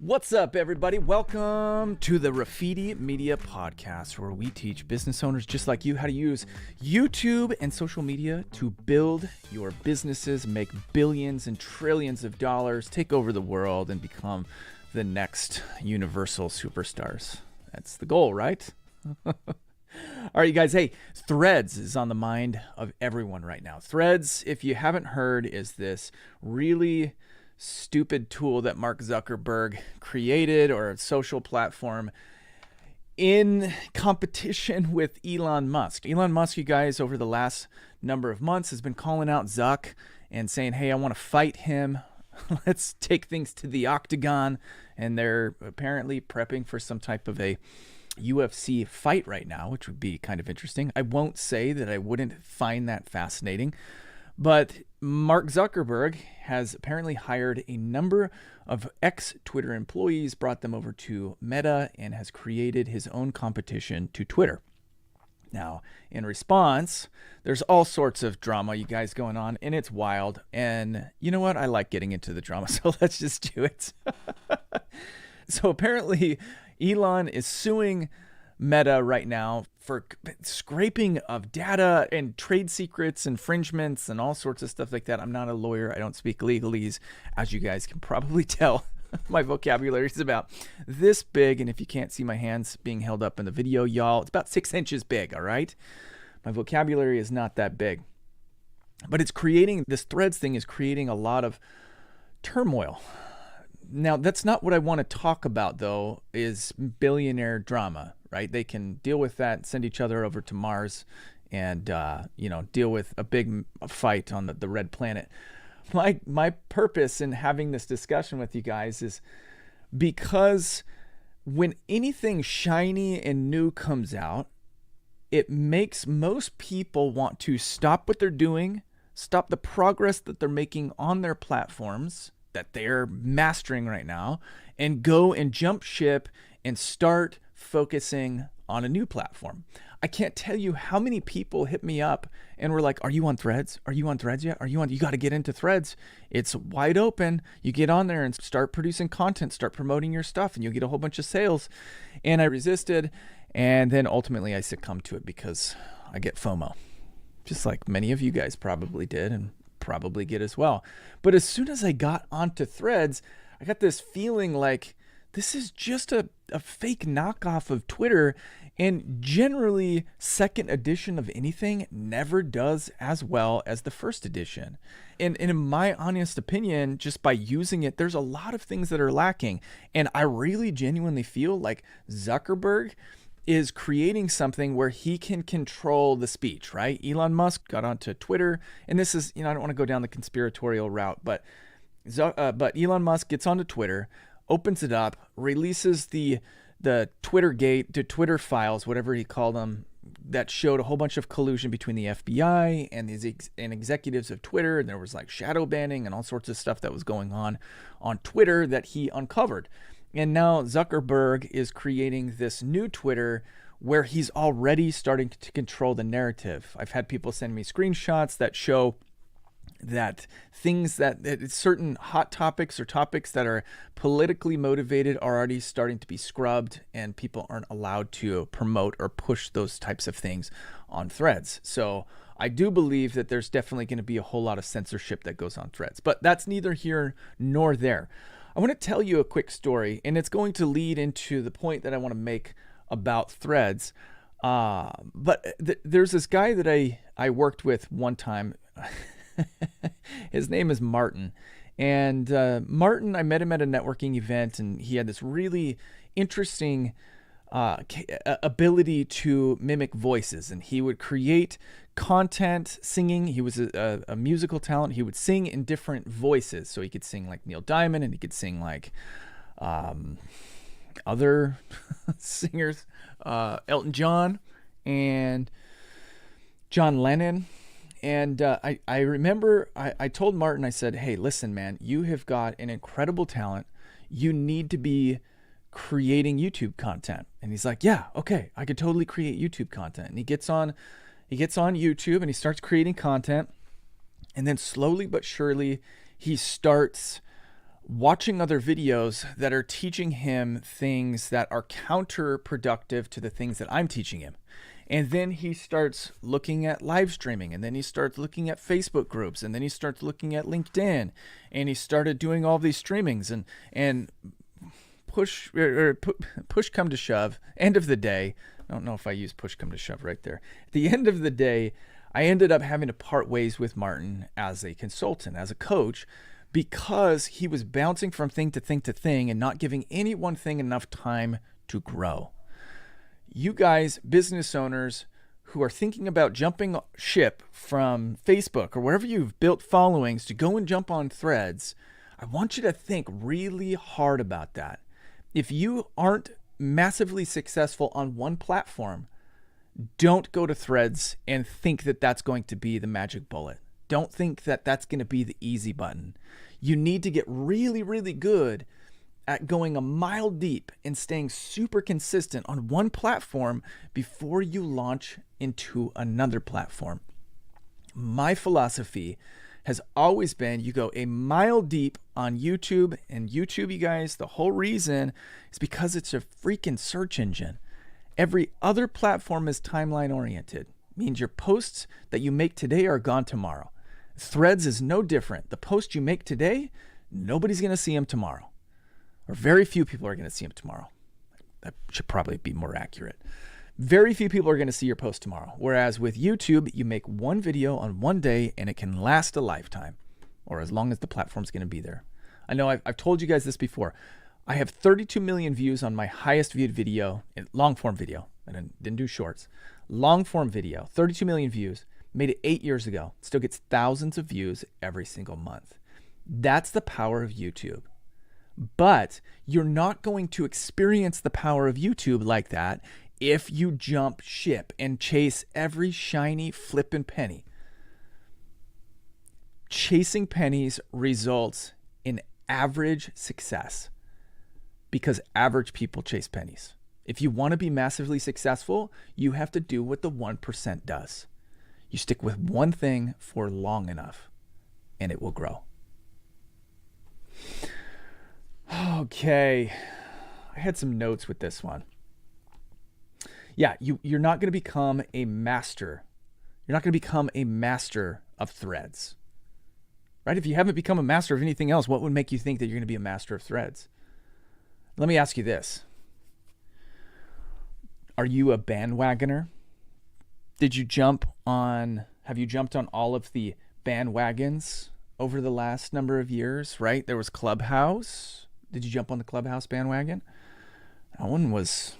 What's up, everybody? Welcome to the Raffiti Media Podcast, where we teach business owners just like you how to use YouTube and social media to build your businesses, make billions and trillions of dollars, take over the world, and become the next universal superstars. That's the goal, right? All right, you guys. Hey, Threads is on the mind of everyone right now. Threads, if you haven't heard, is this really stupid tool that Mark Zuckerberg created, or a social platform in competition with Elon Musk. Elon Musk, you guys, over the last number of months has been calling out Zuck and saying, hey, I want to fight him. Let's take things to the octagon. And they're apparently prepping for some type of a UFC fight right now, which would be kind of interesting. I won't say that I wouldn't find that fascinating, but Mark Zuckerberg has apparently hired a number of ex-Twitter employees, brought them over to Meta, and has created his own competition to Twitter. Now, in response, there's all sorts of drama, you guys, going on, and it's wild. And you know what? I like getting into the drama, so let's just do it. So apparently, Elon is suing Meta right now for scraping of data and trade secrets, infringements, and all sorts of stuff like that. I'm not a lawyer. I don't speak legalese, as you guys can probably tell. My vocabulary is about this big, and if you can't see my hands being held up in the video, y'all, it's about 6 inches big, all right? My vocabulary is not that big. But it's creating, this Threads thing is creating a lot of turmoil. Now, that's not what I want to talk about, though, is billionaire drama, right? They can deal with that, send each other over to Mars, and, deal with a big fight on the red planet. My purpose in having this discussion with you guys is because when anything shiny and new comes out, it makes most people want to stop what they're doing, stop the progress that they're making on their platforms that they're mastering right now, and go and jump ship and start focusing on a new platform. I can't tell you how many people hit me up and were like, are you on Threads? Are you on Threads yet? You got to get into Threads. It's wide open. You get on there and start producing content, start promoting your stuff, and you'll get a whole bunch of sales. And I resisted. And then ultimately I succumbed to it because I get FOMO, just like many of you guys probably did and probably get as well. But as soon as I got onto Threads, I got this feeling like this is just a fake knockoff of Twitter, and generally second edition of anything never does as well as the first edition. And in my honest opinion, just by using it, there's a lot of things that are lacking. And I really genuinely feel like Zuckerberg is creating something where he can control the speech, right? Elon Musk got onto Twitter, and this is, I don't want to go down the conspiratorial route, but Elon Musk gets onto Twitter, opens it up, releases the Twittergate, the Twitter files, whatever he called them, that showed a whole bunch of collusion between the FBI and executives of Twitter, and there was like shadow banning and all sorts of stuff that was going on Twitter that he uncovered. And now Zuckerberg is creating this new Twitter where he's already starting to control the narrative. I've had people send me screenshots that show that things that certain hot topics or topics that are politically motivated are already starting to be scrubbed, and people aren't allowed to promote or push those types of things on Threads. So I do believe that there's definitely going to be a whole lot of censorship that goes on Threads, but that's neither here nor there. I want to tell you a quick story, and it's going to lead into the point that I want to make about Threads. There's this guy that I worked with one time. His name is Martin. And Martin, I met him at a networking event, and he had this really interesting ability to mimic voices, and he would create content singing. He was a musical talent. He would sing in different voices, so he could sing like Neil Diamond, and he could sing like other singers, Elton John and John Lennon. And I remember I told Martin, I said, hey, listen, man, you have got an incredible talent. You need to be creating YouTube content. And he's like, yeah, okay, I could totally create YouTube content. And he gets on YouTube and he starts creating content. And then slowly but surely, he starts watching other videos that are teaching him things that are counterproductive to the things that I'm teaching him. And then he starts looking at live streaming, and then he starts looking at Facebook groups, and then he starts looking at LinkedIn, and he started doing all these streamings, and push come to shove, end of the day, I don't know if I use push come to shove right there. At the end of the day, I ended up having to part ways with Martin as a consultant, as a coach, because he was bouncing from thing to thing to thing and not giving any one thing enough time to grow. You guys, business owners who are thinking about jumping ship from Facebook or wherever you've built followings to go and jump on Threads, I want you to think really hard about that. If you aren't massively successful on one platform, don't go to Threads and think that that's going to be the magic bullet. Don't think that that's going to be the easy button. You need to get really, really good at going a mile deep and staying super consistent on one platform before you launch into another platform. My philosophy has always been you go a mile deep on YouTube, and YouTube, you guys, the whole reason is because it's a freaking search engine. Every other platform is timeline oriented, means your posts that you make today are gone tomorrow. Threads is no different. The post you make today, nobody's going to see them tomorrow. Or very few people are going to see them tomorrow. That should probably be more accurate. Very few people are going to see your post tomorrow. Whereas with YouTube, you make one video on one day and it can last a lifetime, or as long as the platform's going to be there. I know I've told you guys this before. I have 32 million views on my highest viewed video, long form video. I didn't do shorts. Long form video, 32 million views. Made it 8 years ago. Still gets thousands of views every single month. That's the power of YouTube. But you're not going to experience the power of YouTube like that if you jump ship and chase every shiny flippin' penny. Chasing pennies results in average success because average people chase pennies. If you want to be massively successful, you have to do what the 1% does. You stick with one thing for long enough and it will grow. Okay, I had some notes with this one. Yeah, you're not going to become a master. You're not going to become a master of Threads, right? If you haven't become a master of anything else, what would make you think that you're going to be a master of Threads? Let me ask you this. Are you a bandwagoner? Have you jumped on all of the bandwagons over the last number of years, right? There was Clubhouse. Did you jump on the Clubhouse bandwagon? That one was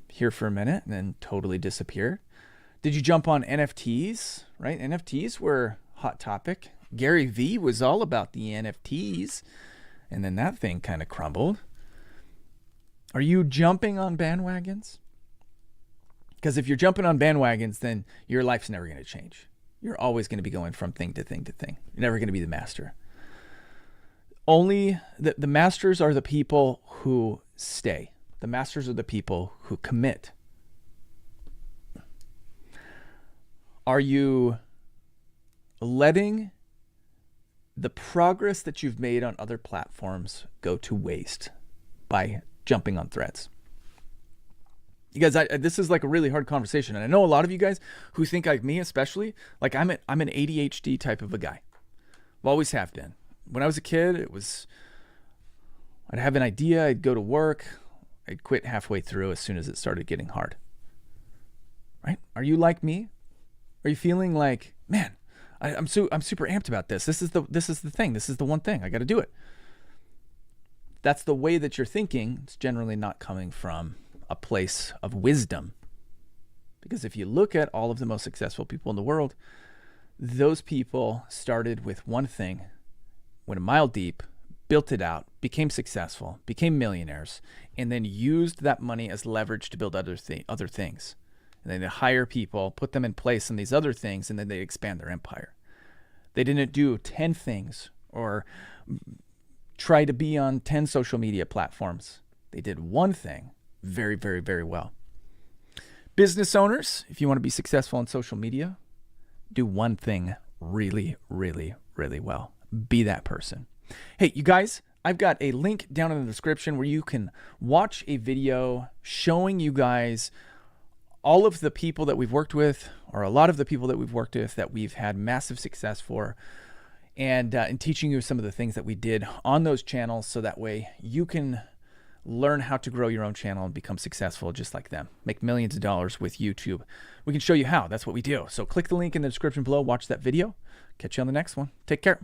here for a minute and then totally disappeared. Did you jump on NFTs, right? NFTs were hot topic. Gary Vee was all about the NFTs, and then that thing kind of crumbled. Are you jumping on bandwagons? Because if you're jumping on bandwagons, then your life's never going to change. You're always going to be going from thing to thing to thing. You're never going to be the master. Only the masters are the people who stay. The masters are the people who commit. Are you letting the progress that you've made on other platforms go to waste by jumping on Threads? You guys, this is like a really hard conversation. And I know a lot of you guys who think like me, especially, like I'm an ADHD type of a guy. Always have been. When I was a kid, I'd have an idea, I'd go to work, I'd quit halfway through as soon as it started getting hard. Right? Are you like me? Are you feeling like, man, I'm super amped about this. This is the thing. This is the one thing. I got to do it. That's the way that you're thinking. It's generally not coming from a place of wisdom. Because if you look at all of the most successful people in the world, those people started with one thing, went a mile deep, built it out, became successful, became millionaires, and then used that money as leverage to build other things. And then they hire people, put them in place in these other things, and then they expand their empire. They didn't do 10 things or try to be on 10 social media platforms. They did one thing very, very, very well. Business owners, if you want to be successful on social media, do one thing really, really, really well. Be that person. Hey, you guys, I've got a link down in the description where you can watch a video showing you guys all of the people that we've worked with, or a lot of the people that we've worked with that we've had massive success for, and teaching you some of the things that we did on those channels, so that way you can learn how to grow your own channel and become successful just like them. Make millions of dollars with YouTube. We can show you how. That's what we do. So click the link in the description below, watch that video. Catch you on the next one. Take care.